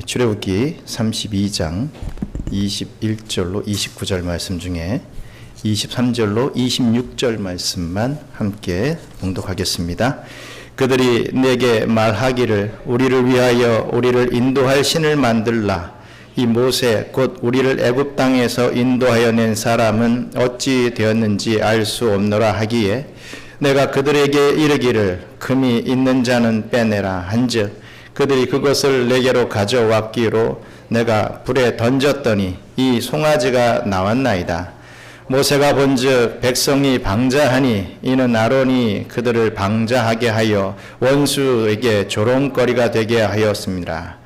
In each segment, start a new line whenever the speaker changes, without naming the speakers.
출애굽기 32장 21절로 29절 말씀 중에 23절로 26절 말씀만 함께 봉독하겠습니다. 그들이 내게 말하기를 우리를 위하여 우리를 인도할 신을 만들라. 이 모세 곧 우리를 애굽 땅에서 인도하여 낸 사람은 어찌 되었는지 알 수 없노라 하기에 내가 그들에게 이르기를 금이 있는 자는 빼내라 한즉 그들이 그것을 내게로 가져왔기로 내가 불에 던졌더니 이 송아지가 나왔나이다. 모세가 본즉 백성이 방자하니 이는 아론이 그들을 방자하게 하여 원수에게 조롱거리가 되게 하였습니다.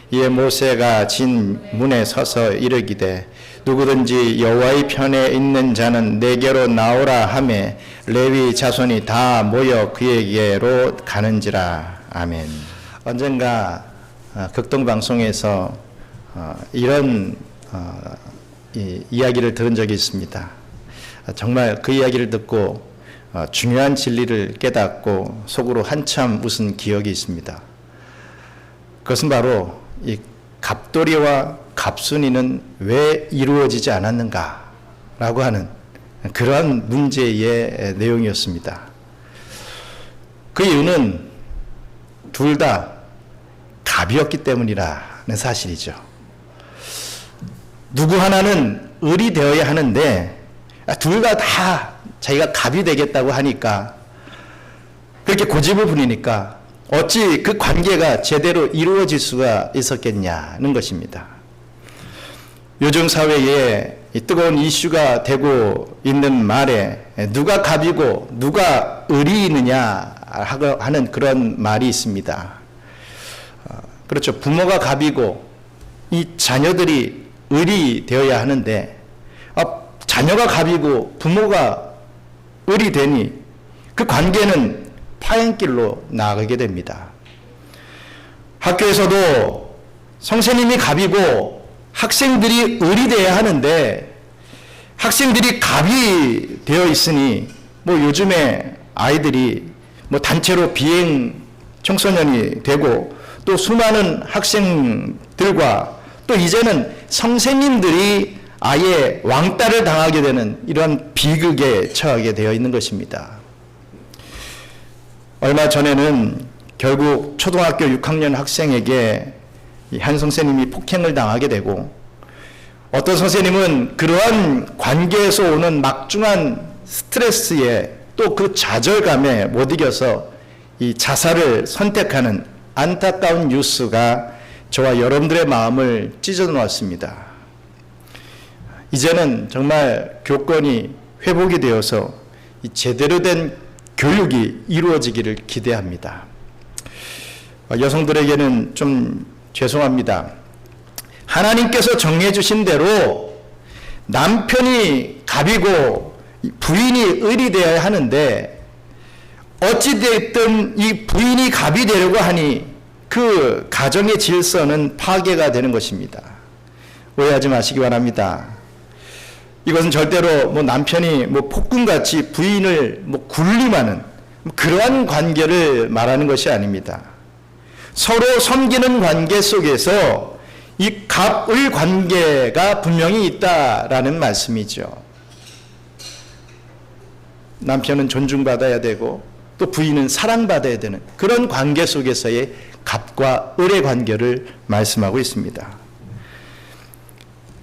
이에 모세가 진 문에 서서 이르기되 누구든지 여호와의 편에 있는 자는 내게로 나오라 하매 레위 자손이 다 모여 그에게로 가는지라. 아멘. 언젠가 극동방송에서 이런 이야기를 들은 적이 있습니다. 정말 그 이야기를 듣고 중요한 진리를 깨닫고 속으로 한참 웃은 기억이 있습니다. 그것은 바로 이 갑돌이와 갑순이는 왜 이루어지지 않았는가라고 하는 그러한 문제의 내용이었습니다. 그 이유는 둘 다 갑이었기 때문이라는 사실이죠. 누구 하나는 을이 되어야 하는데 둘 다 자기가 갑이 되겠다고 하니까 그렇게 고집을 부리니까 어찌 그 관계가 제대로 이루어질 수가 있었겠냐는 것입니다. 요즘 사회에 뜨거운 이슈가 되고 있는 말에 누가 갑이고 누가 을이 있느냐 하는 그런 말이 있습니다. 그렇죠. 부모가 갑이고 이 자녀들이 을이 되어야 하는데 자녀가 갑이고 부모가 을이 되니 그 관계는 파행길로 나아가게 됩니다. 학교에서도 선생님이 갑이고 학생들이 을이 되어야 하는데 학생들이 갑이 되어 있으니 요즘에 아이들이 단체로 비행 청소년이 되고 또 수많은 학생들과 또 이제는 선생님들이 아예 왕따를 당하게 되는 이런 비극에 처하게 되어 있는 것입니다. 얼마 전에는 결국 초등학교 6학년 학생에게 한 선생님이 폭행을 당하게 되고 어떤 선생님은 그러한 관계에서 오는 막중한 스트레스에 또 그 좌절감에 못 이겨서 이 자살을 선택하는 안타까운 뉴스가 저와 여러분들의 마음을 찢어 놓았습니다. 이제는 정말 교권이 회복이 되어서 제대로 된 교육이 이루어지기를 기대합니다. 여성들에게는 좀 죄송합니다. 하나님께서 정해 주신 대로 남편이 갑이고 부인이 을이 되어야 하는데 어찌됐든 이 부인이 갑이 되려고 하니 그 가정의 질서는 파괴가 되는 것입니다. 오해하지 마시기 바랍니다. 이것은 절대로 남편이 폭군같이 부인을 군림하는 그러한 관계를 말하는 것이 아닙니다. 서로 섬기는 관계 속에서 이 갑을 관계가 분명히 있다라는 말씀이죠. 남편은 존중받아야 되고 또 부인은 사랑받아야 되는 그런 관계 속에서의 갑과 을의 관계를 말씀하고 있습니다.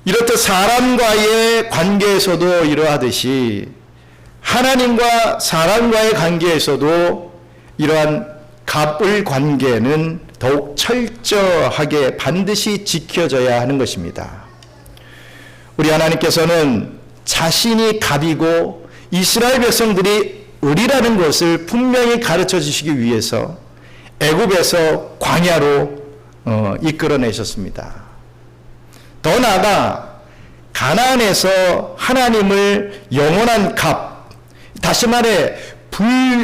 이렇듯 사람과의 관계에서도 이러하듯이 하나님과 사람과의 관계에서도 이러한 갑을 관계는 더욱 철저하게 반드시 지켜져야 하는 것입니다. 우리 하나님께서는 자신이 갑이고 이스라엘 백성들이 을이라는 것을 분명히 가르쳐 주시기 위해서 애굽에서 광야로 이끌어내셨습니다. 더 나아가 가나안에서 하나님을 영원한 갑, 다시 말해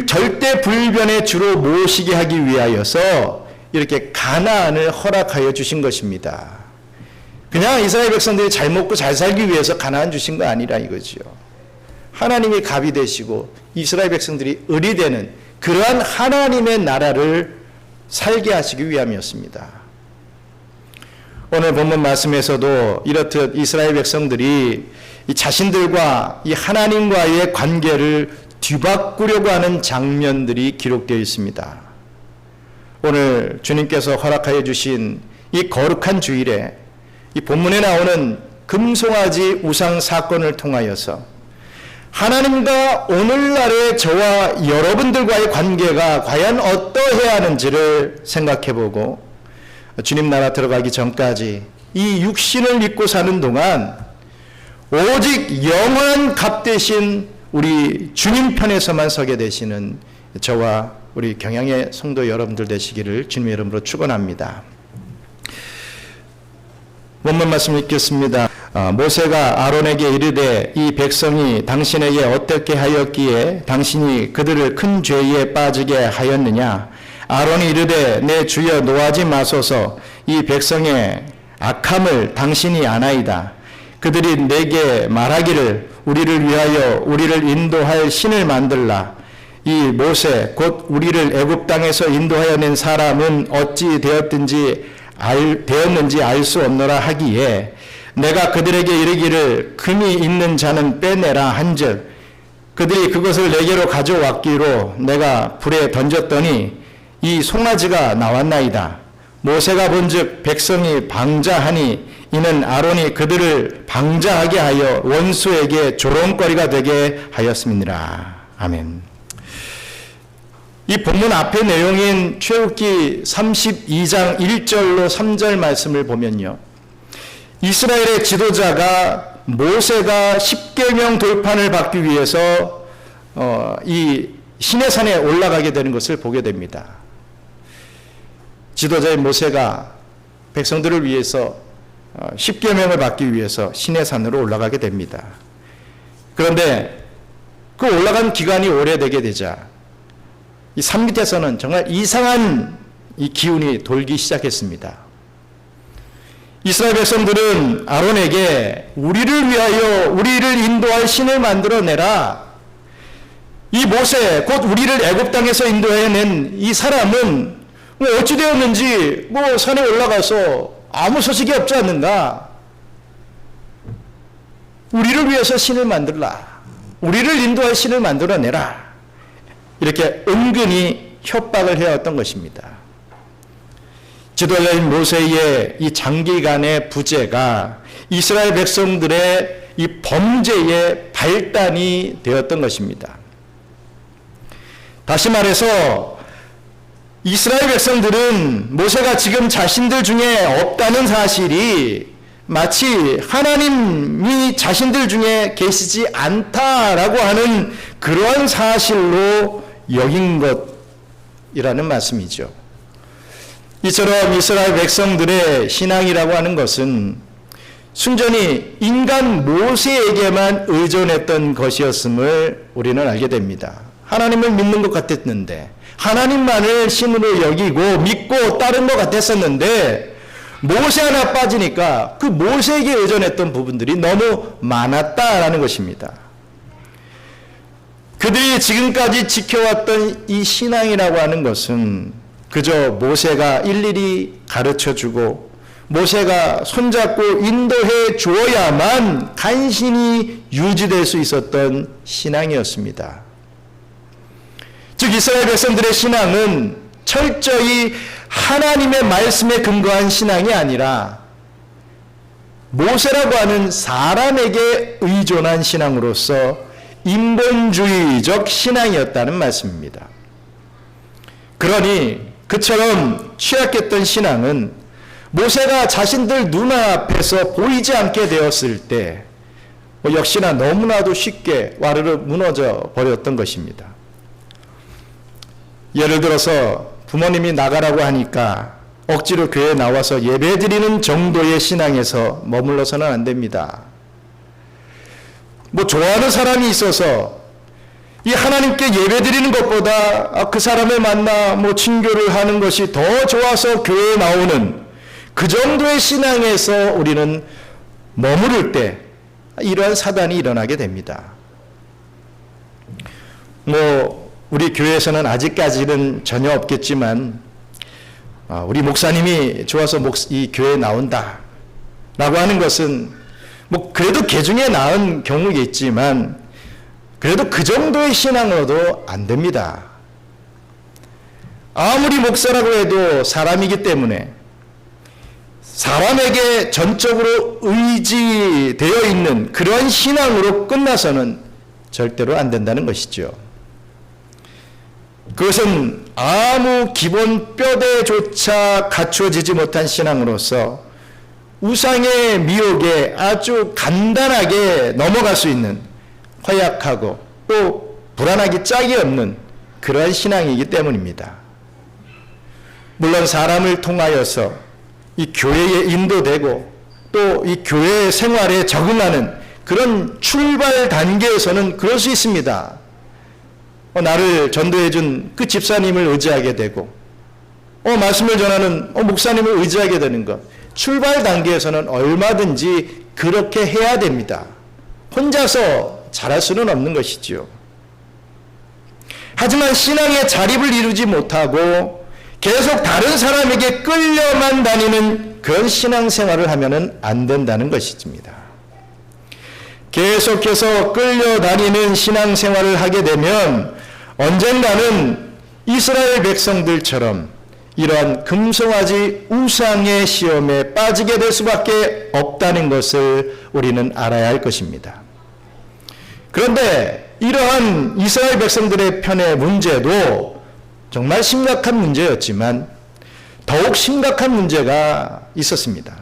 절대 불변의 주로 모시게 하기 위하여서 이렇게 가나안을 허락하여 주신 것입니다. 그냥 이스라엘 백성들이 잘 먹고 잘 살기 위해서 가나안 주신 거 아니라 이거지요. 하나님이 갑이 되시고 이스라엘 백성들이 을이 되는 그러한 하나님의 나라를 살게 하시기 위함이었습니다. 오늘 본문 말씀에서도 이렇듯 이스라엘 백성들이 이 자신들과 이 하나님과의 관계를 뒤바꾸려고 하는 장면들이 기록되어 있습니다. 오늘 주님께서 허락하여 주신 이 거룩한 주일에 이 본문에 나오는 금송아지 우상 사건을 통하여서 하나님과 오늘날의 저와 여러분들과의 관계가 과연 어떠해야 하는지를 생각해보고 주님 나라 들어가기 전까지 이 육신을 입고 사는 동안 오직 영원한 값 대신 우리 주님 편에서만 서게 되시는 저와 우리 경양의 성도 여러분들 되시기를 주님의 이름으로 축원합니다. 본문 말씀 읽겠습니다. 모세가 아론에게 이르되 이 백성이 당신에게 어떻게 하였기에 당신이 그들을 큰 죄에 빠지게 하였느냐. 아론이 이르되 내 주여 노하지 마소서. 이 백성의 악함을 당신이 아나이다. 그들이 내게 말하기를 우리를 위하여 우리를 인도할 신을 만들라. 이 모세 곧 우리를 애굽 땅에서 인도하여 낸 사람은 어찌 되었는지 알 수 없노라 하기에 내가 그들에게 이르기를 금이 있는 자는 빼내라 한즉 그들이 그것을 내게로 가져왔기로 내가 불에 던졌더니 이 송아지가 나왔나이다. 모세가 본즉 백성이 방자하니 이는 아론이 그들을 방자하게 하여 원수에게 조롱거리가 되게 하였음이니라. 아멘. 이 본문 앞의 내용인 출애굽기 32장 1절로 3절 말씀을 보면요, 이스라엘의 지도자가 모세가 십계명 돌판을 받기 위해서 이 시내산에 올라가게 되는 것을 보게 됩니다. 지도자인 모세가 백성들을 위해서 십계명을 받기 위해서 시내산으로 올라가게 됩니다. 그런데 그 올라간 기간이 오래되게 되자 이 산 밑에서는 정말 이상한 이 기운이 돌기 시작했습니다. 이스라엘 백성들은 아론에게 우리를 위하여 우리를 인도할 신을 만들어내라. 이 모세 곧 우리를 애굽 땅에서 인도해낸 이 사람은 어찌 되었는지 산에 올라가서 아무 소식이 없지 않는가. 우리를 위해서 신을 만들라. 우리를 인도할 신을 만들어내라. 이렇게 은근히 협박을 해왔던 것입니다. 지도자인 모세의 이 장기간의 부재가 이스라엘 백성들의 이 범죄의 발단이 되었던 것입니다. 다시 말해서 이스라엘 백성들은 모세가 지금 자신들 중에 없다는 사실이 마치 하나님이 자신들 중에 계시지 않다라고 하는 그러한 사실로 여긴 것이라는 말씀이죠. 이처럼 이스라엘 백성들의 신앙이라고 하는 것은 순전히 인간 모세에게만 의존했던 것이었음을 우리는 알게 됩니다. 하나님을 믿는 것 같았는데, 하나님만을 신으로 여기고 믿고 따른 것 같았었는데, 모세 하나 빠지니까 그 모세에게 의존했던 부분들이 너무 많았다라는 것입니다. 그들이 지금까지 지켜왔던 이 신앙이라고 하는 것은 그저 모세가 일일이 가르쳐주고 모세가 손잡고 인도해 주어야만 간신히 유지될 수 있었던 신앙이었습니다. 즉 이스라엘 백성들의 신앙은 철저히 하나님의 말씀에 근거한 신앙이 아니라 모세라고 하는 사람에게 의존한 신앙으로서 인본주의적 신앙이었다는 말씀입니다. 그러니 그처럼 취약했던 신앙은 모세가 자신들 눈앞에서 보이지 않게 되었을 때 역시나 너무나도 쉽게 와르르 무너져 버렸던 것입니다. 예를 들어서 부모님이 나가라고 하니까 억지로 교회에 나와서 예배드리는 정도의 신앙에서 머물러서는 안 됩니다. 좋아하는 사람이 있어서 이 하나님께 예배드리는 것보다 그 사람을 만나 친교를 하는 것이 더 좋아서 교회에 나오는 그 정도의 신앙에서 우리는 머무를 때 이러한 사단이 일어나게 됩니다. 우리 교회에서는 아직까지는 전혀 없겠지만 우리 목사님이 좋아서 이 교회에 나온다 라고 하는 것은 뭐 그래도 개중에 나은 경우겠지만 그래도 그 정도의 신앙으로도 안 됩니다. 아무리 목사라고 해도 사람이기 때문에 사람에게 전적으로 의지되어 있는 그런 신앙으로 끝나서는 절대로 안 된다는 것이죠. 그것은 아무 기본 뼈대조차 갖추어지지 못한 신앙으로서 우상의 미혹에 아주 간단하게 넘어갈 수 있는 허약하고 또 불안하기 짝이 없는 그러한 신앙이기 때문입니다. 물론 사람을 통하여서 이 교회에 인도되고 또 이 교회 생활에 적응하는 그런 출발 단계에서는 그럴 수 있습니다. 나를 전도해 준 그 집사님을 의지하게 되고 말씀을 전하는 목사님을 의지하게 되는 것, 출발 단계에서는 얼마든지 그렇게 해야 됩니다. 혼자서 잘할 수는 없는 것이지요. 하지만 신앙의 자립을 이루지 못하고 계속 다른 사람에게 끌려만 다니는 그런 신앙생활을 하면은 안 된다는 것입니다. 계속해서 끌려다니는 신앙생활을 하게 되면 언젠가는 이스라엘 백성들처럼 이러한 금송아지 우상의 시험에 빠지게 될 수밖에 없다는 것을 우리는 알아야 할 것입니다. 그런데 이러한 이스라엘 백성들의 편의 문제도 정말 심각한 문제였지만 더욱 심각한 문제가 있었습니다.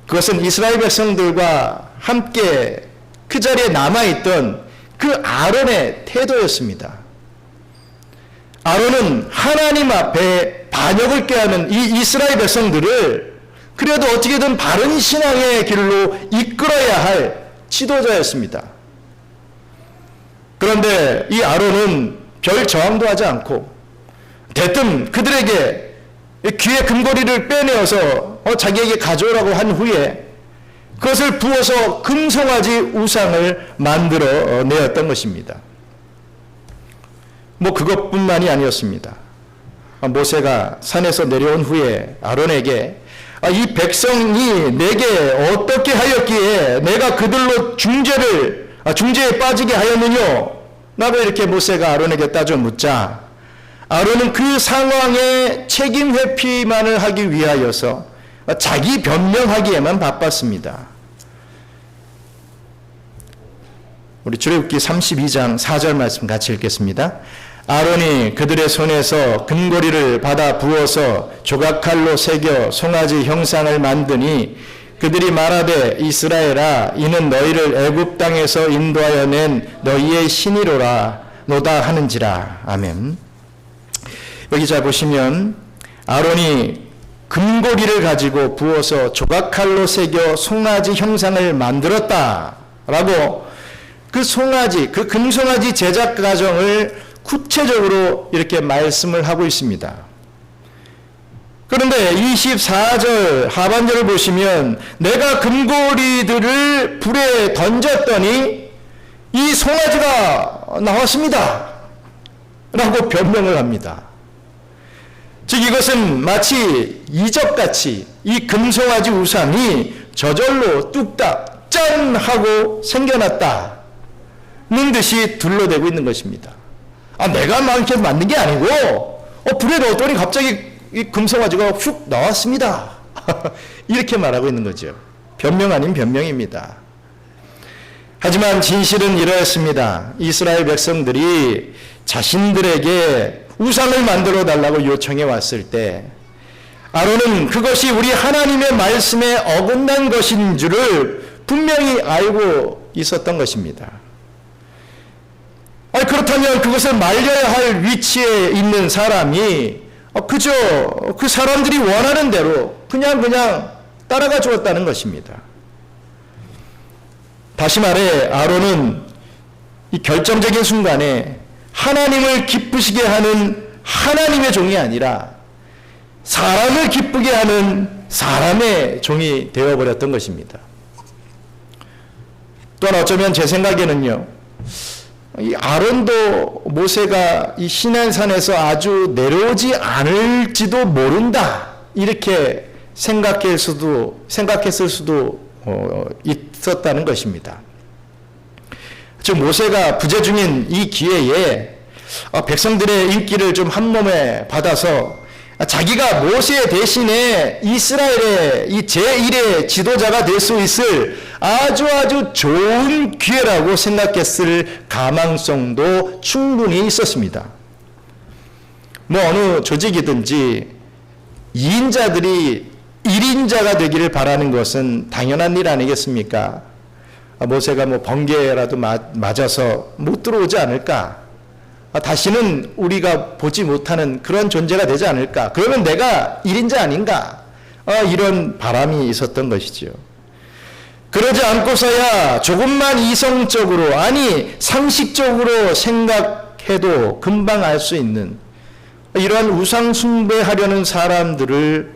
그것은 이스라엘 백성들과 함께 그 자리에 남아있던 그 아론의 태도였습니다. 아론은 하나님 앞에 반역을 꾀하는 이 이스라엘 백성들을 그래도 어떻게든 바른 신앙의 길로 이끌어야 할 지도자였습니다. 그런데 이 아론은 별 저항도 하지 않고 대뜸 그들에게 귀의 금고리를 빼내어서 자기에게 가져오라고 한 후에 그것을 부어서 금송아지 우상을 만들어 내었던 것입니다. 뭐 그것뿐만이 아니었습니다. 모세가 산에서 내려온 후에 아론에게 이 백성이 내게 어떻게 하였기에 내가 그들로 중재에 빠지게 하였느냐? 라고 이렇게 모세가 아론에게 따져 묻자 아론은 그 상황에 책임 회피만을 하기 위하여서 자기 변명하기에만 바빴습니다. 우리 출애굽기 32장 4절 말씀 같이 읽겠습니다. 아론이 그들의 손에서 금고리를 받아 부어서 조각칼로 새겨 송아지 형상을 만드니 그들이 말하되 이스라엘아 이는 너희를 애굽 땅에서 인도하여 낸 너희의 신이로라 노다 하는지라. 아멘. 여기 잘 보시면 아론이 금고리를 가지고 부어서 조각칼로 새겨 송아지 형상을 만들었다라고 그 송아지, 그 금송아지 제작 과정을 구체적으로 이렇게 말씀을 하고 있습니다. 그런데 24절 하반절을 보시면 내가 금고리들을 불에 던졌더니 이 송아지가 나왔습니다 라고 변명을 합니다. 즉 이것은 마치 이적같이 이 금송아지 우상이 저절로 뚝딱 짠 하고 생겨났다는 듯이 둘러대고 있는 것입니다. 내가 이렇게 만든 게 아니고 불에 넣었더니 갑자기 이 금송아지가 훅 나왔습니다. 이렇게 말하고 있는 거죠. 변명 아닌 변명입니다. 하지만 진실은 이러했습니다. 이스라엘 백성들이 자신들에게 우상을 만들어 달라고 요청해 왔을 때 아론은 그것이 우리 하나님의 말씀에 어긋난 것인 줄을 분명히 알고 있었던 것입니다. 그렇다면 그것을 말려야 할 위치에 있는 사람이 그저 그 사람들이 원하는 대로 그냥 따라가 주었다는 것입니다. 다시 말해 아론은 이 결정적인 순간에 하나님을 기쁘시게 하는 하나님의 종이 아니라 사람을 기쁘게 하는 사람의 종이 되어버렸던 것입니다. 또한 어쩌면 제 생각에는요, 이 아론도 모세가 이 시내산에서 아주 내려오지 않을지도 모른다, 이렇게 생각했을 수도 있었다는 것입니다. 즉 모세가 부재 중인 이 기회에 백성들의 인기를 좀 한몸에 받아서 자기가 모세 대신에 이스라엘의 이 제1의 지도자가 될 수 있을 아주 좋은 기회라고 생각했을 가망성도 충분히 있었습니다. 뭐 어느 조직이든지 2인자들이 1인자가 되기를 바라는 것은 당연한 일 아니겠습니까? 모세가 뭐 번개라도 맞아서 못 들어오지 않을까? 다시는 우리가 보지 못하는 그런 존재가 되지 않을까? 그러면 내가 1인자 아닌가? 이런 바람이 있었던 것이죠. 그러지 않고서야 조금만 이성적으로, 아니 상식적으로 생각해도 금방 알 수 있는 이러한 우상 숭배하려는 사람들을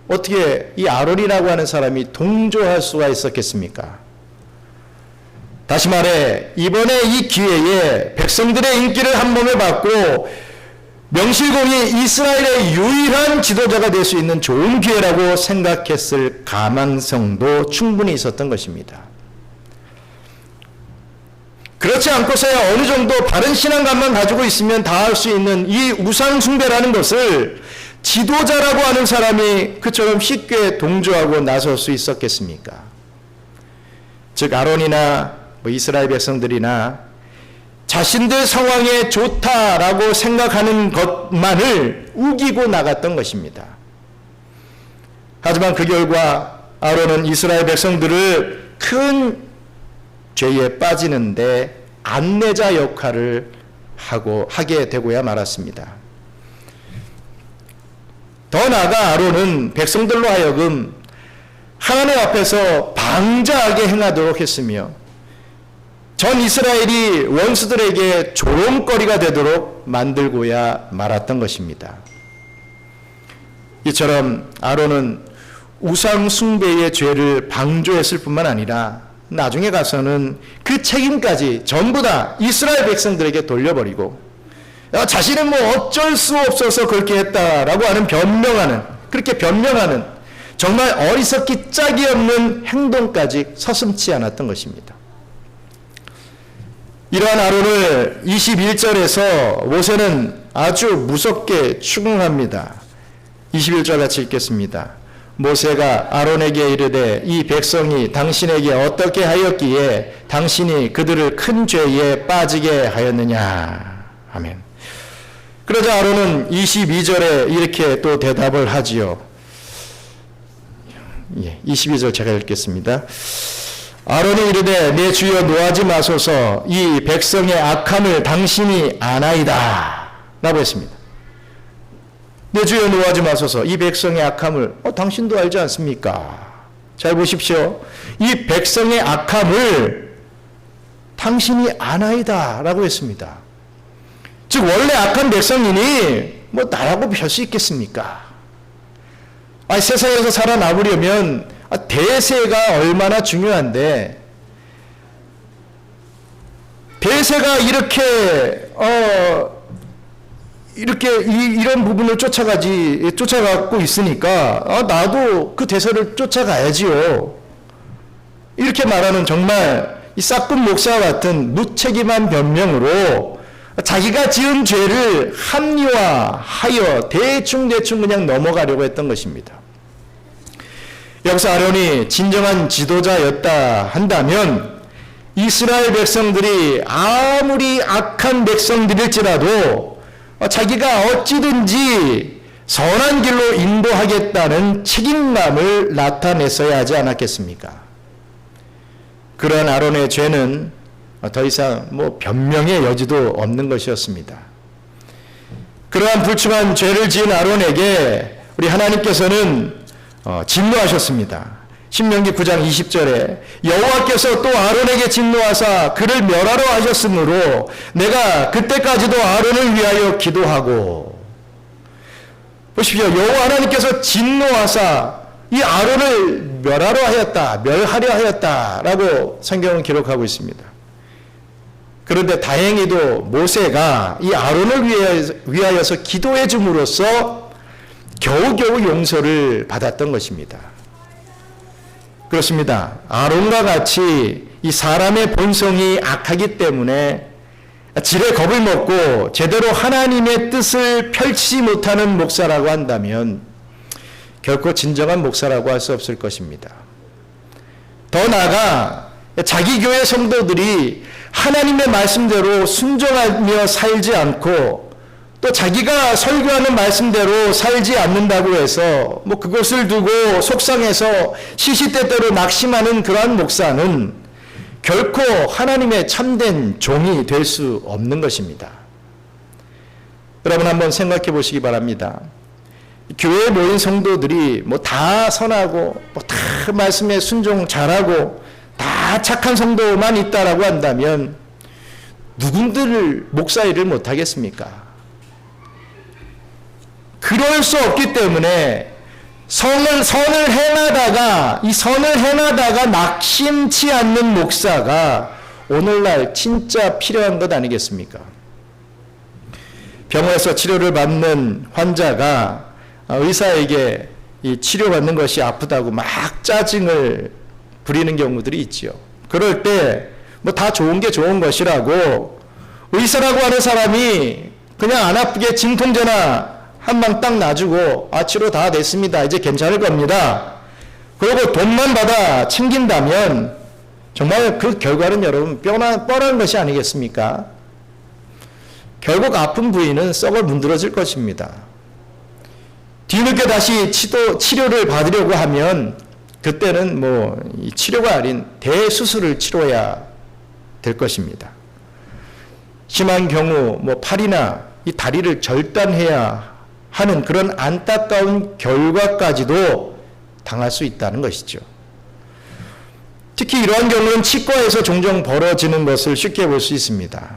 어떻게 이 아론이라고 하는 사람이 동조할 수가 있었겠습니까? 다시 말해 이번에 이 기회에 백성들의 인기를 한 몸에 받고 명실공히 이스라엘의 유일한 지도자가 될 수 있는 좋은 기회라고 생각했을 가망성도 충분히 있었던 것입니다. 그렇지 않고서야 어느 정도 바른 신앙감만 가지고 있으면 다 할 수 있는 이 우상 숭배라는 것을 지도자라고 하는 사람이 그처럼 쉽게 동조하고 나설 수 있었겠습니까? 즉 아론이나 이스라엘 백성들이나 자신들 상황에 좋다라고 생각하는 것만을 우기고 나갔던 것입니다. 하지만 그 결과 아론은 이스라엘 백성들을 큰 죄에 빠지는데 안내자 역할을 하게 되고야 말았습니다. 더 나아가 아론은 백성들로 하여금 하나님 앞에서 방자하게 행하도록 했으며 전 이스라엘이 원수들에게 조롱거리가 되도록 만들고야 말았던 것입니다. 이처럼 아론은 우상 숭배의 죄를 방조했을 뿐만 아니라 나중에 가서는 그 책임까지 전부 다 이스라엘 백성들에게 돌려버리고 자신은 뭐 어쩔 수 없어서 그렇게 했다라고 하는 그렇게 변명하는 정말 어리석기 짝이 없는 행동까지 서슴지 않았던 것입니다. 이러한 아론을 21절에서 모세는 아주 무섭게 추궁합니다. 21절 같이 읽겠습니다. 모세가 아론에게 이르되 이 백성이 당신에게 어떻게 하였기에 당신이 그들을 큰 죄에 빠지게 하였느냐. 아멘. 그러자 아론은 22절에 이렇게 또 대답을 하지요. 22절 제가 읽겠습니다. 아론이 이르되 내 주여 노하지 마소서 이 백성의 악함을 당신이 아나이다 라고 했습니다. 내 주여 노하지 마소서 이 백성의 악함을 당신도 알지 않습니까? 잘 보십시오. 이 백성의 악함을 당신이 아나이다 라고 했습니다. 즉 원래 악한 백성이니 뭐 나라고 별 수 있겠습니까? 세상에서 살아남으려면 대세가 얼마나 중요한데 대세가 이런 부분을 쫓아가고 있으니까 나도 그 대세를 쫓아가야지요. 이렇게 말하는 정말 이 싹군 목사와 같은 무책임한 변명으로 자기가 지은 죄를 합리화하여 대충 그냥 넘어가려고 했던 것입니다. 여기서 아론이 진정한 지도자였다 한다면 이스라엘 백성들이 아무리 악한 백성들일지라도 자기가 어찌든지 선한 길로 인도하겠다는 책임감을 나타냈어야 하지 않았겠습니까? 그런 아론의 죄는 더 이상 변명의 여지도 없는 것이었습니다. 그러한 불충한 죄를 지은 아론에게 우리 하나님께서는 진노하셨습니다. 신명기 9장 20절에 여호와께서 또 아론에게 진노하사 그를 멸하러 하셨으므로 내가 그때까지도 아론을 위하여 기도하고. 보십시오. 여호와 하나님께서 진노하사 이 아론을 멸하려 하였다라고 성경은 기록하고 있습니다. 그런데 다행히도 모세가 이 아론을 위하여서 기도해 줌으로써 겨우겨우 용서를 받았던 것입니다. 그렇습니다. 아론과 같이 이 사람의 본성이 악하기 때문에 지레 겁을 먹고 제대로 하나님의 뜻을 펼치지 못하는 목사라고 한다면 결코 진정한 목사라고 할 수 없을 것입니다. 더 나아가 자기 교회 성도들이 하나님의 말씀대로 순종하며 살지 않고 또 자기가 설교하는 말씀대로 살지 않는다고 해서 그것을 두고 속상해서 시시때때로 낙심하는 그러한 목사는 결코 하나님의 참된 종이 될 수 없는 것입니다. 여러분 한번 생각해 보시기 바랍니다. 교회에 모인 성도들이 다 선하고 다 말씀에 순종 잘하고 다 착한 성도만 있다라고 한다면 누군들 목사 일을 못하겠습니까? 그럴 수 없기 때문에 선을 행하다가 낙심치 않는 목사가 오늘날 진짜 필요한 것 아니겠습니까? 병원에서 치료를 받는 환자가 의사에게 이 치료받는 것이 아프다고 막 짜증을 부리는 경우들이 있지요. 그럴 때 다 좋은 게 좋은 것이라고 의사라고 하는 사람이 그냥 안 아프게 진통제나 한 방 딱 놔주고 치료 다 됐습니다. 이제 괜찮을 겁니다. 그리고 돈만 받아 챙긴다면 정말 그 결과는 여러분 뻔한 것이 아니겠습니까? 결국 아픈 부위는 썩어 문드러질 것입니다. 뒤늦게 다시 치료를 받으려고 하면 그때는 치료가 아닌 대수술을 치러야 될 것입니다. 심한 경우 팔이나 이 다리를 절단해야 하는 그런 안타까운 결과까지도 당할 수 있다는 것이죠. 특히 이러한 경우는 치과에서 종종 벌어지는 것을 쉽게 볼 수 있습니다.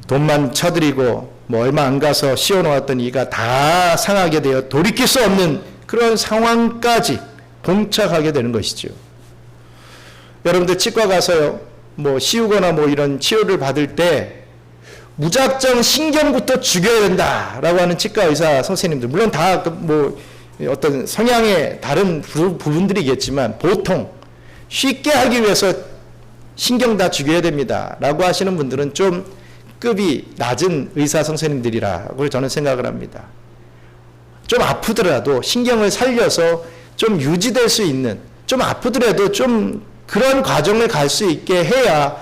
돈만 쳐드리고 얼마 안 가서 씌워놓았던 이가 다 상하게 되어 돌이킬 수 없는 그런 상황까지 봉착하게 되는 것이죠. 여러분들 치과 가서요, 씌우거나 이런 치료를 받을 때 무작정 신경부터 죽여야 된다라고 하는 치과 의사 선생님들, 물론 다 어떤 성향의 다른 부분들이겠지만 보통 쉽게 하기 위해서 신경 다 죽여야 됩니다라고 하시는 분들은 좀 급이 낮은 의사 선생님들이라고 저는 생각을 합니다. 좀 아프더라도 신경을 살려서 좀 유지될 수 있는, 좀 아프더라도 좀 그런 과정을 갈 수 있게 해야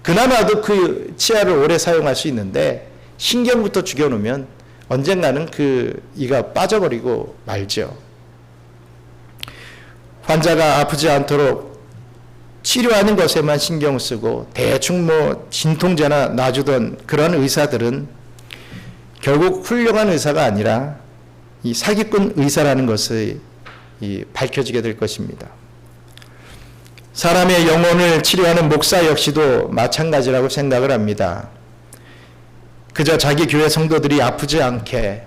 그나마도 그 치아를 오래 사용할 수 있는데 신경부터 죽여놓으면 언젠가는 그 이가 빠져버리고 말죠. 환자가 아프지 않도록 치료하는 것에만 신경 쓰고 대충 진통제나 놔주던 그런 의사들은 결국 훌륭한 의사가 아니라 이 사기꾼 의사라는 것이 밝혀지게 될 것입니다. 사람의 영혼을 치료하는 목사 역시도 마찬가지라고 생각을 합니다. 그저 자기 교회 성도들이 아프지 않게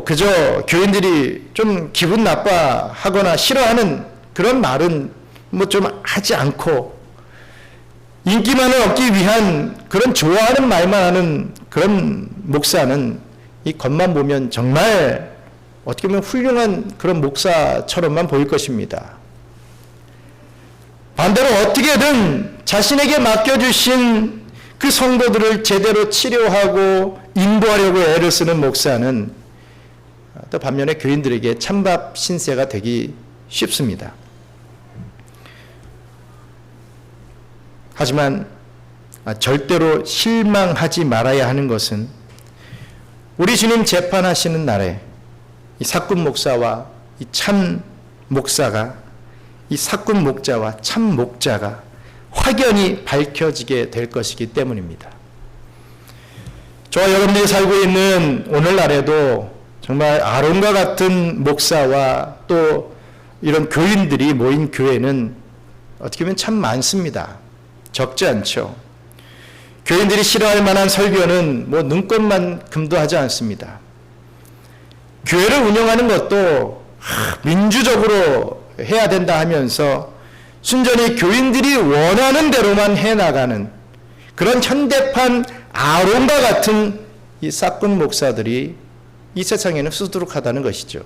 그저 교인들이 좀 기분 나빠하거나 싫어하는 그런 말은 좀 하지 않고 인기만을 얻기 위한 그런 좋아하는 말만 하는 그런 목사는 이 겉만 보면 정말 어떻게 보면 훌륭한 그런 목사처럼만 보일 것입니다. 반대로 어떻게든 자신에게 맡겨주신 그 성도들을 제대로 치료하고 인도하려고 애를 쓰는 목사는 또 반면에 교인들에게 찬밥 신세가 되기 쉽습니다. 하지만 절대로 실망하지 말아야 하는 것은 우리 주님 재판하시는 날에 이 사꾼 목사와 이 참 목사가, 이 사꾼 목자와 참 목자가 확연히 밝혀지게 될 것이기 때문입니다. 저와 여러분들이 살고 있는 오늘날에도 정말 아론과 같은 목사와 또 이런 교인들이 모인 교회는 어떻게 보면 참 많습니다. 적지 않죠. 교인들이 싫어할 만한 설교는 눈꽃만큼도 하지 않습니다. 교회를 운영하는 것도 민주적으로 해야 된다 하면서 순전히 교인들이 원하는 대로만 해나가는 그런 현대판 아론과 같은 이 싹군 목사들이 이 세상에는 수두룩하다는 것이죠.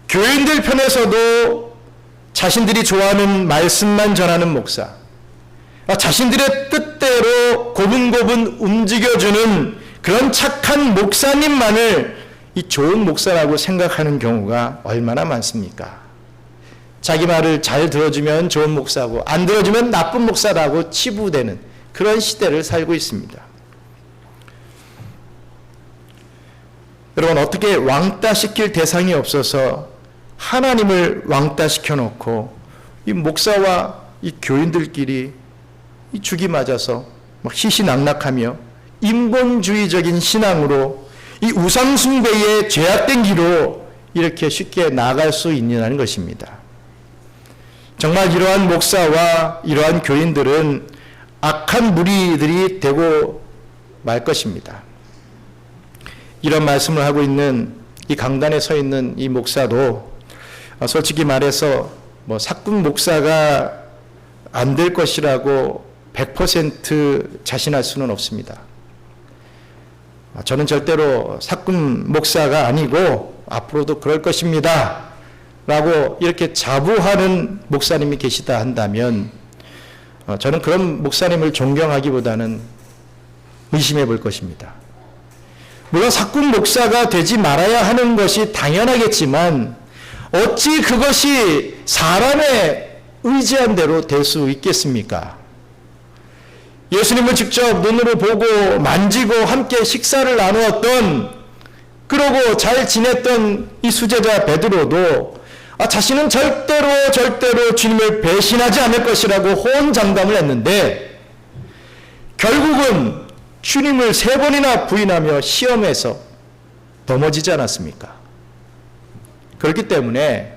교인들 편에서도 자신들이 좋아하는 말씀만 전하는 목사, 자신들의 뜻대로 고분고분 움직여주는 그런 착한 목사님만을 이 좋은 목사라고 생각하는 경우가 얼마나 많습니까? 자기 말을 잘 들어주면 좋은 목사고 안 들어주면 나쁜 목사라고 치부되는 그런 시대를 살고 있습니다. 여러분, 어떻게 왕따시킬 대상이 없어서 하나님을 왕따시켜 놓고 이 목사와 이 교인들끼리 이 죽이 맞아서 막 희희낙낙하며 인본주의적인 신앙으로 이 우상숭배의 죄악된 길로 이렇게 쉽게 나아갈 수 있느냐는 것입니다. 정말 이러한 목사와 이러한 교인들은 악한 무리들이 되고 말 것입니다. 이런 말씀을 하고 있는 이 강단에 서 있는 이 목사도 솔직히 말해서 삭군 목사가 안 될 것이라고 100% 자신할 수는 없습니다. 저는 절대로 삭군 목사가 아니고 앞으로도 그럴 것입니다 라고 이렇게 자부하는 목사님이 계시다 한다면 저는 그런 목사님을 존경하기보다는 의심해 볼 것입니다. 물론 삭군 목사가 되지 말아야 하는 것이 당연하겠지만 어찌 그것이 사람의 의지한 대로 될 수 있겠습니까? 예수님을 직접 눈으로 보고 만지고 함께 식사를 나누었던, 그러고 잘 지냈던 이 수제자 베드로도 자신은 절대로 주님을 배신하지 않을 것이라고 호언장담을 했는데 결국은 주님을 3번이나 부인하며 시험에서 넘어지지 않았습니까? 그렇기 때문에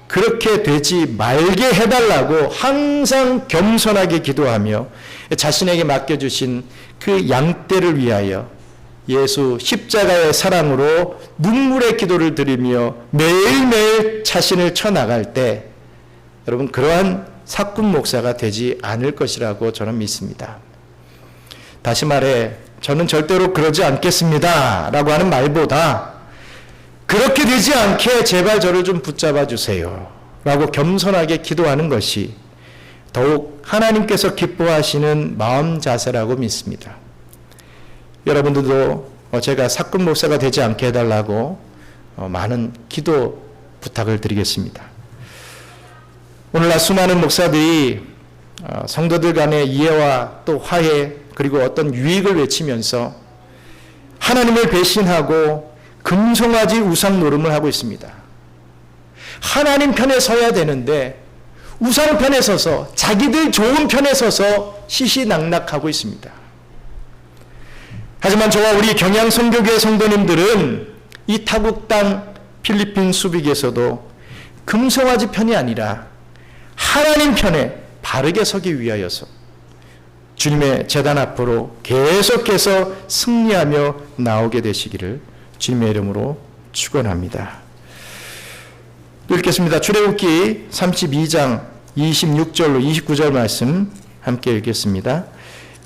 그렇게 되지 말게 해달라고 항상 겸손하게 기도하며 자신에게 맡겨주신 그 양떼를 위하여 예수 십자가의 사랑으로 눈물의 기도를 드리며 매일매일 자신을 쳐나갈 때 여러분, 그러한 삭군 목사가 되지 않을 것이라고 저는 믿습니다. 다시 말해, 저는 절대로 그러지 않겠습니다 라고 하는 말보다 그렇게 되지 않게 제발 저를 좀 붙잡아 주세요 라고 겸손하게 기도하는 것이 더욱 하나님께서 기뻐하시는 마음 자세라고 믿습니다. 여러분들도 제가 삭군 목사가 되지 않게 해달라고 많은 기도 부탁을 드리겠습니다. 오늘날 수많은 목사들이 성도들 간의 이해와 또 화해 그리고 어떤 유익을 외치면서 하나님을 배신하고 금송아지 우상 노름을 하고 있습니다. 하나님 편에 서야 되는데 우상 편에 서서 자기들 좋은 편에 서서 시시낙낙하고 있습니다. 하지만 저와 우리 경양 선교교회 성도님들은 이 타국 땅 필리핀 수빅에서도 금송아지 편이 아니라 하나님 편에 바르게 서기 위하여서 주님의 제단 앞으로 계속해서 승리하며 나오게 되시기를 주님의 이름으로 축원합니다. 또 읽겠습니다. 출애굽기 32장 26절로 29절 말씀 함께 읽겠습니다.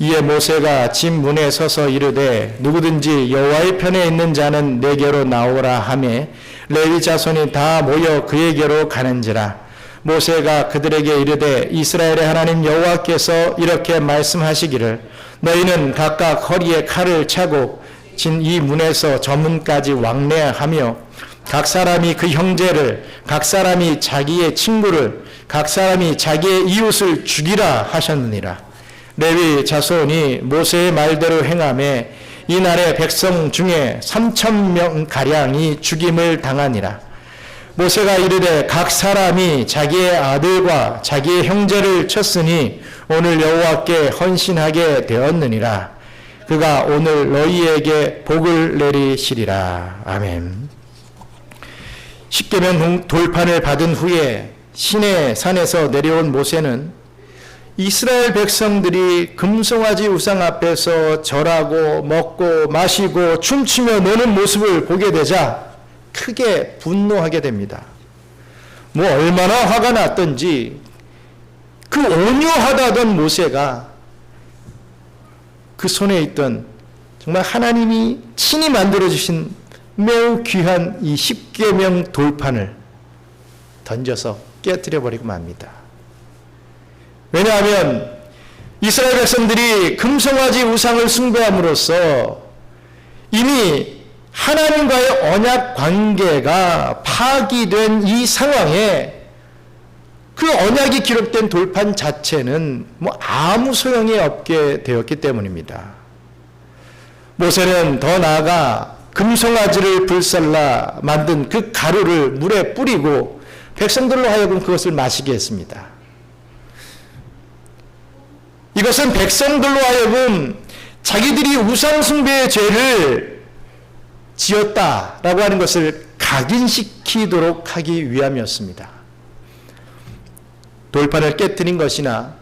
이에 모세가 집 문에 서서 이르되 누구든지 여호와의 편에 있는 자는 내게로 나오라 하매 레위 자손이 다 모여 그에게로 가는지라. 모세가 그들에게 이르되 이스라엘의 하나님 여호와께서 이렇게 말씀하시기를 너희는 각각 허리에 칼을 차고 진 이 문에서 저 문까지 왕래하며 각 사람이 그 형제를, 각 사람이 자기의 친구를, 각 사람이 자기의 이웃을 죽이라 하셨느니라. 레위 자손이 모세의 말대로 행하매 이날에 백성 중에 3,000명가량이 죽임을 당하니라. 모세가 이르되 각 사람이 자기의 아들과 자기의 형제를 쳤으니 오늘 여호와께 헌신하게 되었느니라. 그가 오늘 너희에게 복을 내리시리라. 아멘. 십계명 돌판을 받은 후에 시내 산에서 내려온 모세는 이스라엘 백성들이 금송아지 우상 앞에서 절하고 먹고 마시고 춤추며 노는 모습을 보게 되자 크게 분노하게 됩니다. 얼마나 화가 났던지 그 온유하다던 모세가 그 손에 있던 정말 하나님이 친히 만들어주신 매우 귀한 이 십계명 돌판을 던져서 깨뜨려 버리고 맙니다. 왜냐하면 이스라엘 백성들이 금송아지 우상을 숭배함으로써 이미 하나님과의 언약 관계가 파기된 이 상황에 그 언약이 기록된 돌판 자체는 아무 소용이 없게 되었기 때문입니다. 모세는 더 나아가 금송아지를 불살라 만든 그 가루를 물에 뿌리고 백성들로 하여금 그것을 마시게 했습니다. 이것은 백성들로 하여금 자기들이 우상숭배의 죄를 지었다라고 하는 것을 각인시키도록 하기 위함이었습니다. 돌판을 깨뜨린 것이나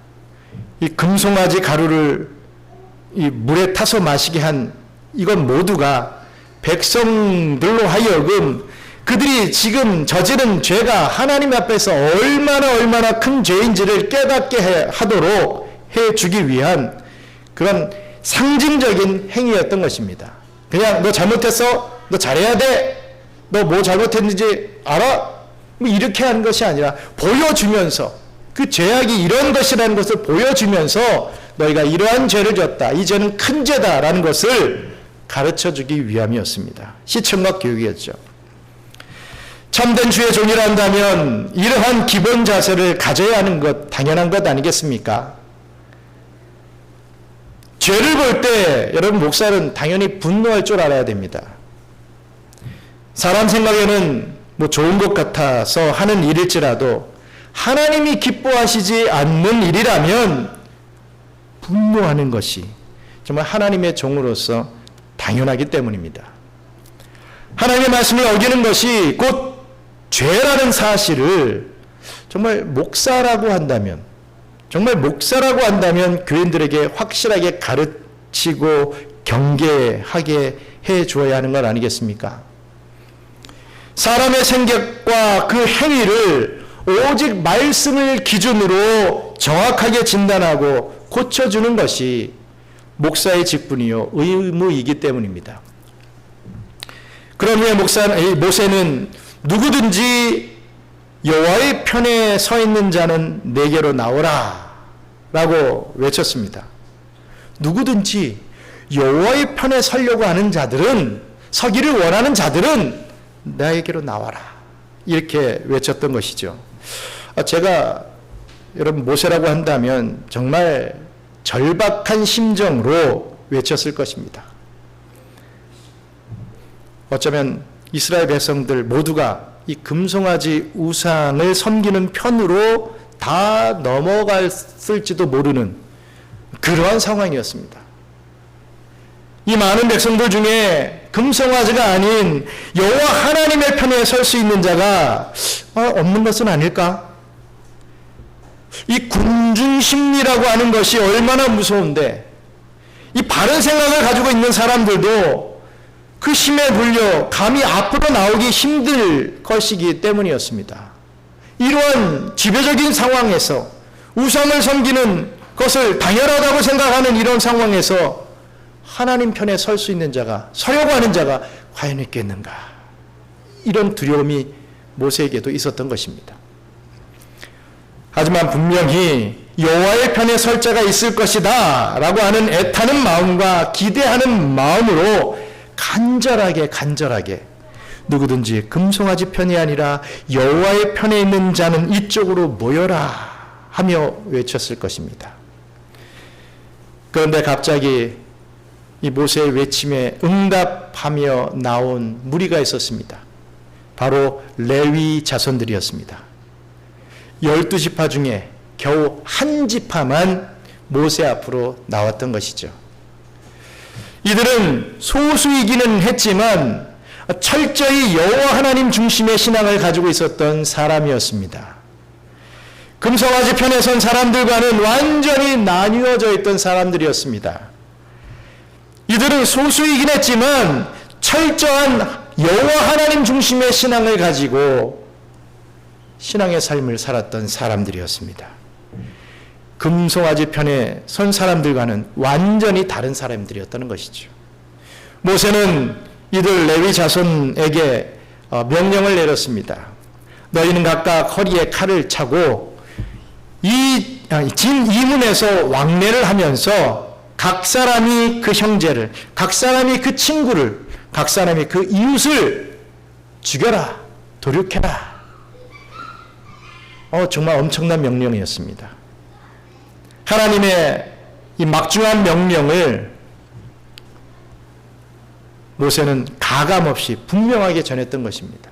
이 금송아지 가루를 이 물에 타서 마시게 한 이건 모두가 백성들로 하여금 그들이 지금 저지른 죄가 하나님 앞에서 얼마나 큰 죄인지를 깨닫게 하도록 해주기 위한 그런 상징적인 행위였던 것입니다. 그냥 너 잘못했어? 너 잘해야 돼? 너 뭐 잘못했는지 알아? 이렇게 하는 것이 아니라 보여주면서 그 죄악이 이런 것이라는 것을 보여주면서 너희가 이러한 죄를 졌다. 이 죄는 큰 죄다라는 것을 가르쳐주기 위함이었습니다. 시청각 교육이었죠. 참된 주의 종이라 한다면 이러한 기본 자세를 가져야 하는 것 당연한 것 아니겠습니까? 죄를 볼 때 여러분 목사는 당연히 분노할 줄 알아야 됩니다. 사람 생각에는 좋은 것 같아서 하는 일일지라도 하나님이 기뻐하시지 않는 일이라면 분노하는 것이 정말 하나님의 종으로서 당연하기 때문입니다. 하나님의 말씀을 어기는 것이 곧 죄라는 사실을 정말 목사라고 한다면 교인들에게 확실하게 가르치고 경계하게 해 주어야 하는 건 아니겠습니까? 사람의 생각과 그 행위를 오직 말씀을 기준으로 정확하게 진단하고 고쳐주는 것이 목사의 직분이요 의무이기 때문입니다. 그런 후에 모세는 누구든지 여호와의 편에 서 있는 자는 내게로 나오라 라고 외쳤습니다. 누구든지 여호와의 편에 서려고 하는 자들은, 서기를 원하는 자들은 나에게로 나와라 이렇게 외쳤던 것이죠. 제가 여러분 모세라고 한다면 정말 절박한 심정으로 외쳤을 것입니다. 어쩌면 이스라엘 백성들 모두가 이 금송아지 우상을 섬기는 편으로 다 넘어갔을지도 모르는 그러한 상황이었습니다. 이 많은 백성들 중에 금송아지가 아닌 여호와 하나님의 편에 설 수 있는 자가 없는 것은 아닐까? 이 군중심리라고 하는 것이 얼마나 무서운데 이 바른 생각을 가지고 있는 사람들도 그 힘에 불려 감히 앞으로 나오기 힘들 것이기 때문이었습니다. 이러한 지배적인 상황에서 우상을 섬기는 것을 당연하다고 생각하는 이런 상황에서 하나님 편에 설 수 있는 자가, 서려고 하는 자가 과연 있겠는가? 이런 두려움이 모세에게도 있었던 것입니다. 하지만 분명히 여호와의 편에 설 자가 있을 것이다 라고 하는 애타는 마음과 기대하는 마음으로 간절하게 누구든지 금송아지 편이 아니라 여호와의 편에 있는 자는 이쪽으로 모여라 하며 외쳤을 것입니다. 그런데 갑자기 이 모세의 외침에 응답하며 나온 무리가 있었습니다. 바로 레위 자손들이었습니다. 12지파 중에 겨우 한 지파만 모세 앞으로 나왔던 것이죠. 이들은 소수이기는 했지만 철저히 여호와 하나님 중심의 신앙을 가지고 있었던 사람이었습니다. 금송아지 편에 선 사람들과는 완전히 나뉘어져 있던 사람들이었습니다. 이들은 소수이긴 했지만 철저한 여호와 하나님 중심의 신앙을 가지고 신앙의 삶을 살았던 사람들이었습니다. 금송아지 편에 선 사람들과는 완전히 다른 사람들이었다는 것이죠. 모세는 이들 레위 자손에게 명령을 내렸습니다. 너희는 각각 허리에 칼을 차고 진 이문에서 왕래를 하면서 각 사람이 그 형제를, 각 사람이 그 친구를, 각 사람이 그 이웃을 죽여라, 도륙해라. 정말 엄청난 명령이었습니다. 하나님의 이 막중한 명령을 모세는 가감없이 분명하게 전했던 것입니다.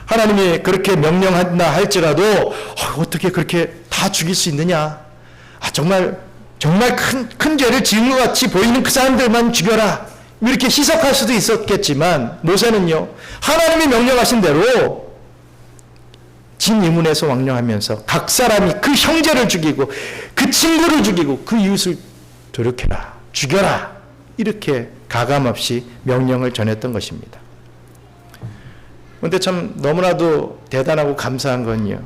하나님이 그렇게 명령한다 할지라도 어떻게 그렇게 다 죽일 수 있느냐? 정말 큰 죄를 지은 것 같이 보이는 그 사람들만 죽여라. 이렇게 희석할 수도 있었겠지만 모세는요, 하나님이 명령하신 대로 진이문에서 왕령하면서 각 사람이 그 형제를 죽이고 그 친구를 죽이고 그 이웃을 도륙해라, 죽여라, 이렇게 가감없이 명령을 전했던 것입니다. 그런데 참 너무나도 대단하고 감사한 건요,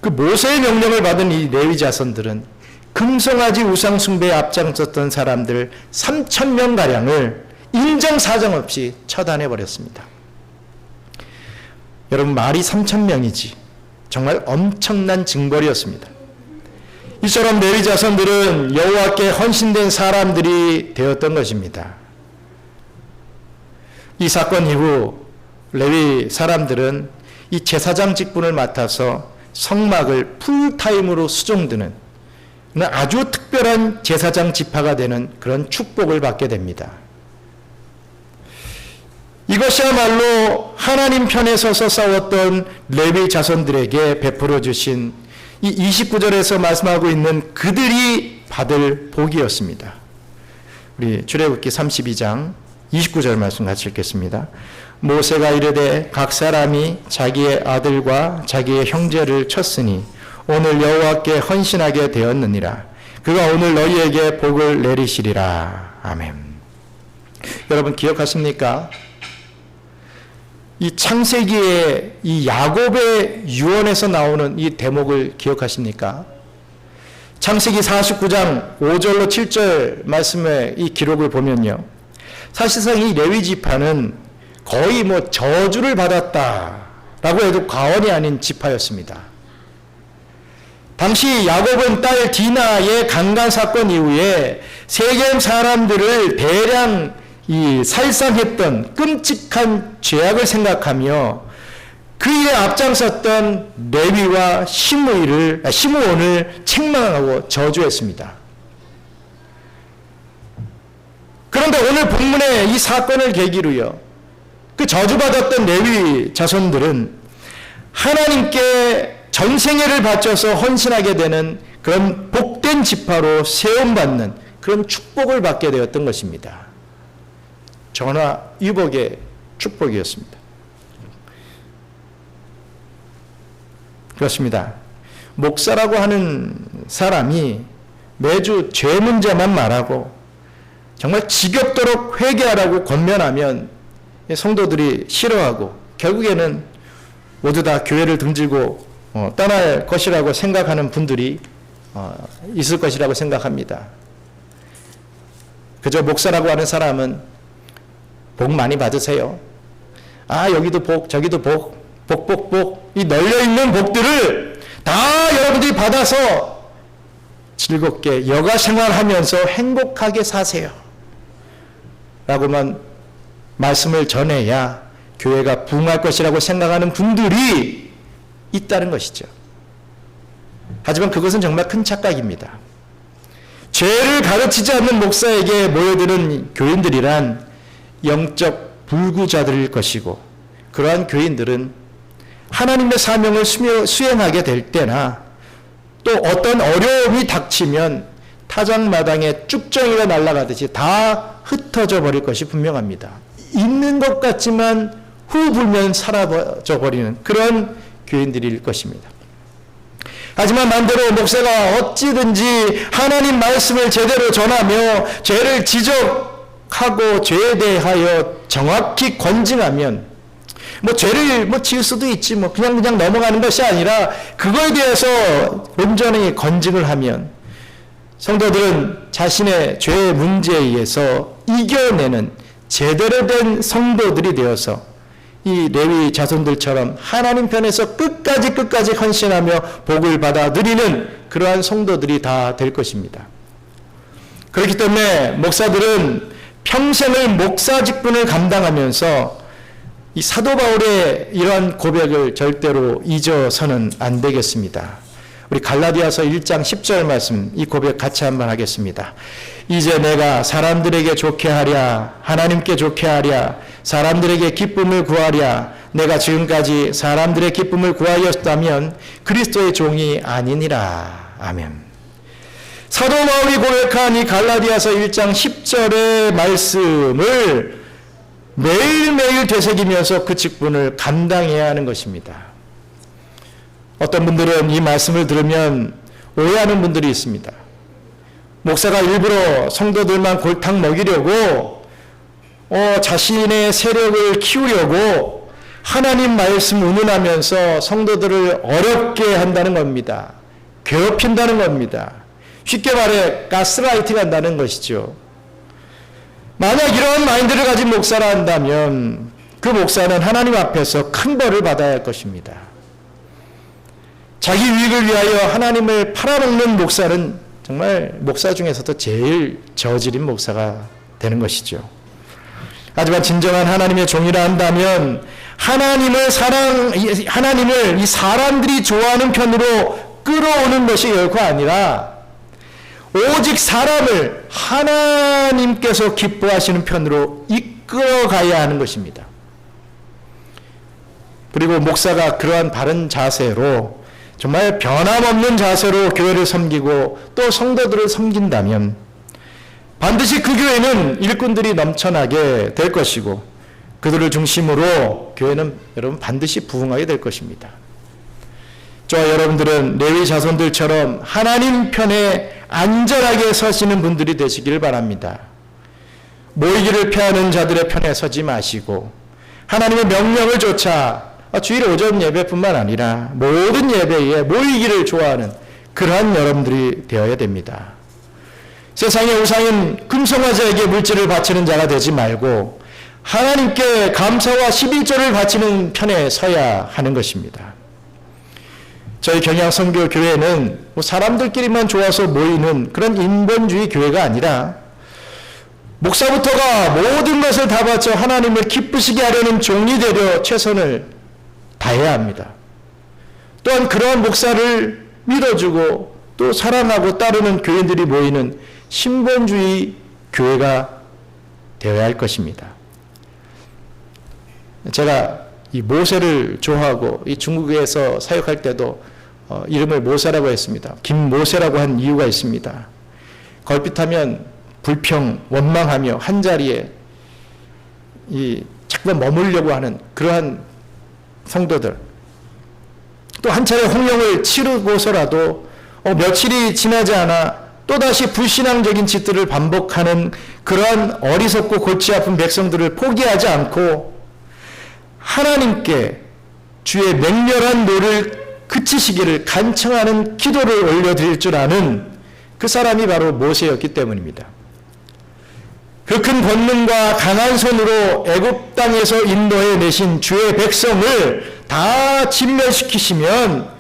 그 모세의 명령을 받은 이 레위 자손들은 금송아지 우상 숭배에 앞장섰던 사람들 3,000명가량을 인정사정 없이 처단해 버렸습니다. 여러분, 말이 3,000명이지 정말 엄청난 징벌이었습니다. 이처럼 레위 자손들은 여호와께 헌신된 사람들이 되었던 것입니다. 이 사건 이후 레위 사람들은 이 제사장 직분을 맡아서 성막을 풀타임으로 수종드는 아주 특별한 제사장 지파가 되는 그런 축복을 받게 됩니다. 이것이야말로 하나님 편에 서서 싸웠던 레위 자손들에게 베풀어 주신 이 29절에서 말씀하고 있는 그들이 받을 복이었습니다. 우리 출애굽기 32장 29절 말씀 같이 읽겠습니다. 모세가 이르되 각 사람이 자기의 아들과 자기의 형제를 쳤으니 오늘 여호와께 헌신하게 되었느니라. 그가 오늘 너희에게 복을 내리시리라. 아멘. 여러분 기억하십니까? 이 창세기의 이 야곱의 유언에서 나오는 이 대목을 기억하십니까? 창세기 49장 5절로 7절 말씀의 이 기록을 보면요, 사실상 이 레위 지파는 거의 저주를 받았다라고 해도 과언이 아닌 지파였습니다. 당시 야곱은 딸 디나의 강간 사건 이후에 세겜 사람들을 대량 살상했던 끔찍한 죄악을 생각하며 그 일에 앞장섰던 레위와 시므온을 책망하고 저주했습니다. 그런데 오늘 본문의 이 사건을 계기로요, 그 저주받았던 레위 자손들은 하나님께 전생애를 바쳐서 헌신하게 되는 그런 복된 지파로 세움받는 그런 축복을 받게 되었던 것입니다. 전화위복의 축복이었습니다. 그렇습니다. 목사라고 하는 사람이 매주 죄 문제만 말하고 정말 지겹도록 회개하라고 권면하면 성도들이 싫어하고 결국에는 모두 다 교회를 등지고 떠날 것이라고 생각하는 분들이 있을 것이라고 생각합니다. 그저 목사라고 하는 사람은 복 많이 받으세요. 여기도 복, 저기도 복, 이 널려있는 복들을 다 여러분들이 받아서 즐겁게 여가 생활하면서 행복하게 사세요. 라고만 말씀을 전해야 교회가 부흥할 것이라고 생각하는 분들이 있다는 것이죠. 하지만 그것은 정말 큰 착각입니다. 죄를 가르치지 않는 목사에게 모여드는 교인들이란 영적 불구자들일 것이고, 그러한 교인들은 하나님의 사명을 수행하게 될 때나 또 어떤 어려움이 닥치면 타작마당에 쭉정이가 날아가듯이 다 흩어져 버릴 것이 분명합니다. 있는 것 같지만 후 불면 사라져 버리는 그런 교인들일 것입니다. 하지만 반대로 목사가 어찌든지 하나님 말씀을 제대로 전하며 죄를 지적하고 죄에 대하여 정확히 권징하면 죄를 지을 수도 있지 그냥 넘어가는 것이 아니라 그거에 대해서 온전히 권징을 하면 성도들은 자신의 죄의 문제에 의해서 이겨내는 제대로 된 성도들이 되어서 이 레위 자손들처럼 하나님 편에서 끝까지 헌신하며 복을 받아 누리는 그러한 성도들이 다 될 것입니다. 그렇기 때문에 목사들은 평생을 목사 직분을 감당하면서 이 사도 바울의 이러한 고백을 절대로 잊어서는 안 되겠습니다. 우리 갈라디아서 1장 10절 말씀, 이 고백 같이 한번 하겠습니다. 이제 내가 사람들에게 좋게 하랴, 하나님께 좋게 하랴, 사람들에게 기쁨을 구하랴, 내가 지금까지 사람들의 기쁨을 구하였다면 그리스도의 종이 아니니라. 아멘. 사도 바울이 고백한 이 갈라디아서 1장 10절의 말씀을 매일매일 되새기면서 그 직분을 감당해야 하는 것입니다. 어떤 분들은 이 말씀을 들으면 오해하는 분들이 있습니다. 목사가 일부러 성도들만 골탕 먹이려고 자신의 세력을 키우려고 하나님 말씀 운운하면서 성도들을 어렵게 한다는 겁니다. 괴롭힌다는 겁니다. 쉽게 말해 가스라이팅 한다는 것이죠. 만약 이런 마인드를 가진 목사라 한다면 그 목사는 하나님 앞에서 큰 벌을 받아야 할 것입니다. 자기 유익을 위하여 하나님을 팔아먹는 목사는 정말 목사 중에서도 제일 저질인 목사가 되는 것이죠. 하지만 진정한 하나님의 종이라 한다면 하나님을 이 사람들이 좋아하는 편으로 끌어오는 것이 결코 아니라 오직 사람을 하나님께서 기뻐하시는 편으로 이끌어가야 하는 것입니다. 그리고 목사가 그러한 바른 자세로 정말 변함없는 자세로 교회를 섬기고 또 성도들을 섬긴다면 반드시 그 교회는 일꾼들이 넘쳐나게 될 것이고 그들을 중심으로 교회는 여러분 반드시 부흥하게 될 것입니다. 저와 여러분들은 레위 자손들처럼 하나님 편에 안전하게 서시는 분들이 되시길 바랍니다. 모이기를 피하는 자들의 편에 서지 마시고 하나님의 명령을 쫓아 주일 오전 예배뿐만 아니라 모든 예배에 모이기를 좋아하는 그러한 여러분들이 되어야 됩니다. 세상의 우상인 금송아지에게 물질을 바치는 자가 되지 말고 하나님께 감사와 11조를 바치는 편에 서야 하는 것입니다. 저희 경양선교교회는 사람들끼리만 좋아서 모이는 그런 인본주의 교회가 아니라 목사부터가 모든 것을 다 바쳐 하나님을 기쁘시게 하려는 종이 되려 최선을 다해야 합니다. 또한 그러한 목사를 믿어주고 또 사랑하고 따르는 교인들이 모이는 신본주의 교회가 되어야 할 것입니다. 제가 이 모세를 좋아하고 이 중국에서 사역할 때도 이름을 모세라고 했습니다. 김모세라고 한 이유가 있습니다. 걸핏하면 불평, 원망하며 한자리에 자꾸만 머물려고 하는 그러한 성도들, 또 한 차례 홍령을 치르고서라도 며칠이 지나지 않아 또다시 불신앙적인 짓들을 반복하는 그러한 어리석고 골치 아픈 백성들을 포기하지 않고 하나님께 주의 맹렬한 노를 그치시기를 간청하는 기도를 올려드릴 줄 아는 그 사람이 바로 모세였기 때문입니다. 그 큰 권능과 강한 손으로 애굽 땅에서 인도해 내신 주의 백성을 다 진멸시키시면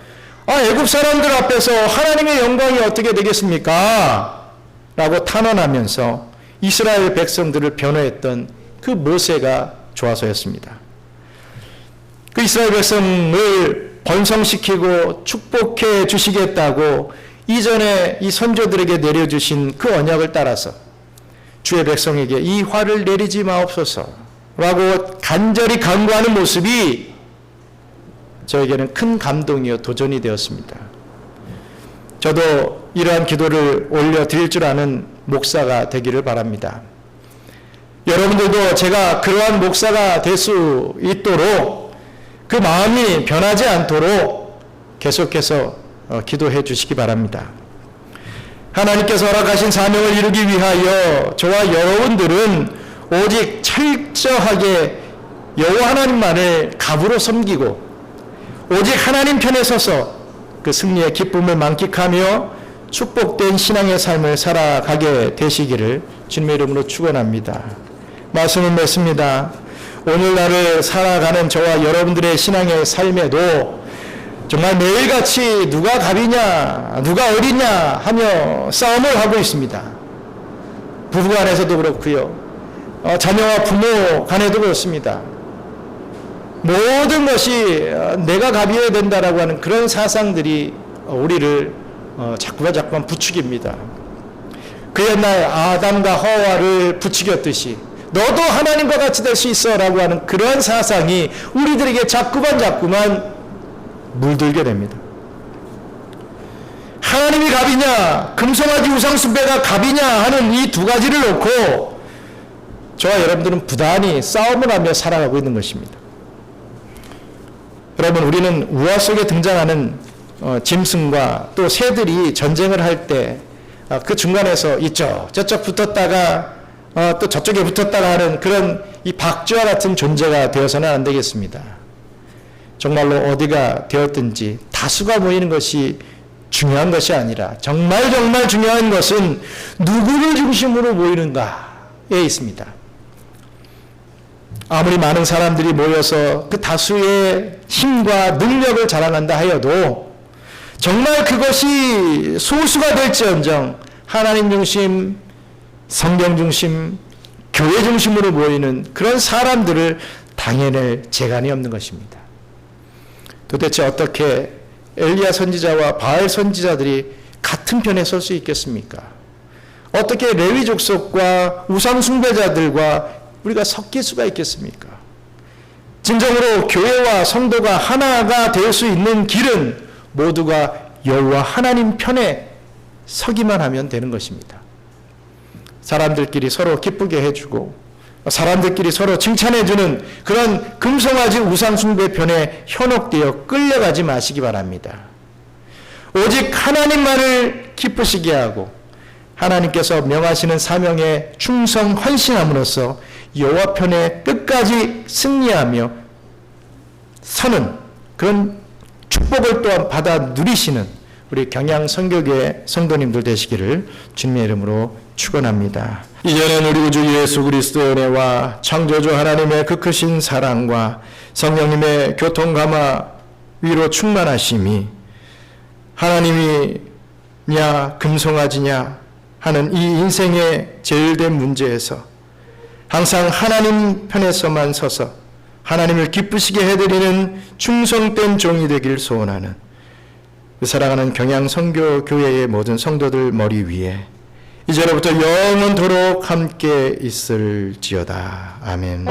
애굽 사람들 앞에서 하나님의 영광이 어떻게 되겠습니까? 라고 탄원하면서 이스라엘 백성들을 변호했던 그 모세가 좋아서였습니다. 그 이스라엘 백성을 번성시키고 축복해 주시겠다고 이전에 이 선조들에게 내려주신 그 언약을 따라서 주의 백성에게 이 화를 내리지 마옵소서 라고 간절히 간구하는 모습이 저에게는 큰 감동이요 도전이 되었습니다. 저도 이러한 기도를 올려드릴 줄 아는 목사가 되기를 바랍니다. 여러분들도 제가 그러한 목사가 될 수 있도록 그 마음이 변하지 않도록 계속해서 기도해 주시기 바랍니다. 하나님께서 허락하신 사명을 이루기 위하여 저와 여러분들은 오직 철저하게 여호와 하나님만을 갑으로 섬기고 오직 하나님 편에 서서 그 승리의 기쁨을 만끽하며 축복된 신앙의 삶을 살아가게 되시기를 주님의 이름으로 축원합니다. 말씀을 맺습니다. 오늘날을 살아가는 저와 여러분들의 신앙의 삶에도 정말 매일같이 누가 갑이냐 누가 어리냐 하며 싸움을 하고 있습니다. 부부간에서도 그렇고요, 자녀와 부모 간에도 그렇습니다. 모든 것이 내가 갑이어야 된다라고 하는 그런 사상들이 우리를 자꾸만 부추깁니다. 그 옛날 아담과 하와를 부추겼듯이 너도 하나님과 같이 될 수 있어 라고 하는 그러한 사상이 우리들에게 자꾸만 물들게 됩니다. 하나님이 갑이냐 금송아지 우상숭배가 갑이냐 하는 이 두 가지를 놓고 저와 여러분들은 부단히 싸움을 하며 살아가고 있는 것입니다. 여러분, 우리는 우화 속에 등장하는 짐승과 또 새들이 전쟁을 할 때 그 중간에서 이쪽 저쪽 붙었다가 또 저쪽에 붙었다가 하는 그런 이 박쥐와 같은 존재가 되어서는 안 되겠습니다. 정말로 어디가 되었든지 다수가 모이는 것이 중요한 것이 아니라 정말 중요한 것은 누구를 중심으로 모이는가에 있습니다. 아무리 많은 사람들이 모여서 그 다수의 힘과 능력을 자랑한다 하여도 정말 그것이 소수가 될지언정 하나님 중심, 성경 중심, 교회 중심으로 모이는 그런 사람들을 당해낼 재간이 없는 것입니다. 도대체 어떻게 엘리야 선지자와 바알 선지자들이 같은 편에 설 수 있겠습니까? 어떻게 레위 족속과 우상 숭배자들과 우리가 섞일 수가 있겠습니까? 진정으로 교회와 성도가 하나가 될 수 있는 길은 모두가 여호와 하나님 편에 서기만 하면 되는 것입니다. 사람들끼리 서로 기쁘게 해주고 사람들끼리 서로 칭찬해주는 그런 금송아지 우상숭배 편에 현혹되어 끌려가지 마시기 바랍니다. 오직 하나님만을 기쁘시게 하고 하나님께서 명하시는 사명에 충성 헌신함으로써 여호와 편에 끝까지 승리하며 서는 그런 축복을 또한 받아 누리시는 우리 경양 선교교회 성도님들 되시기를 주님의 이름으로 축원합니다. 이제는 우리 구주 예수 그리스도의 은혜와 창조주 하나님의 그 크신 사랑과 성령님의 교통감화 위로 충만하심이 하나님이냐 금송아지냐 하는 이 인생의 제일된 문제에서 항상 하나님 편에서만 서서 하나님을 기쁘시게 해드리는 충성된 종이 되길 소원하는 사랑하는 경양 선교교회의 모든 성도들 머리 위에 이제로부터 영원토록 함께 있을지어다. 아멘.